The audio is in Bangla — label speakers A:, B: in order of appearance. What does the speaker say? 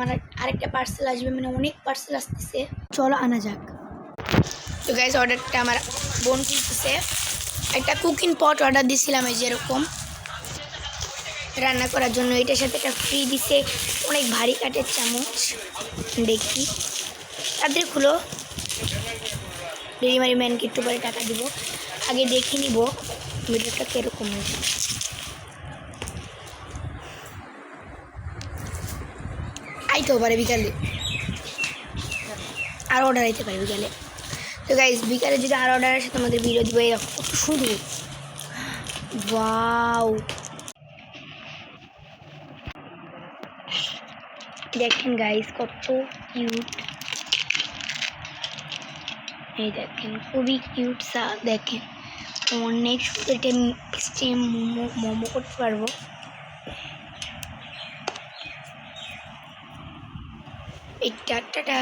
A: আমার আরেকটা পার্সেল আসবে, মানে অনেক পার্সেল আসতেছে, চলো আনা যাক। তো গাইস অর্ডারটা আমার বোন খুলতেছে। একটা কুকিং পট অর্ডার দিয়েছিলাম, এই যেরকম রান্না করার জন্য। এটার সাথে একটা ফ্রি দিছে অনেক ভারী কাঠের চামচ। দেখি তাদের খুলো, ডেলিভারি ম্যানকে একটু পরে টাকা দিব, আগে দেখে নিব ভিডিওটা কীরকম হয়েছে। আইতেও পারে বিকালে, আর অর্ডার আইতে পারে বিকালে। তো গাইস বিকালে যদি আর অর্ডার আসে তোমাদের ভিডিও দিব। এরকম কত সুন্দর, ওয়াও দেখেন গাইস কত কিউট। এই দেখেন খুবই কিউট সা, দেখেন অনেক সুন্দর। এটা স্টিম মোমো করতে পারবো। এই টাটা।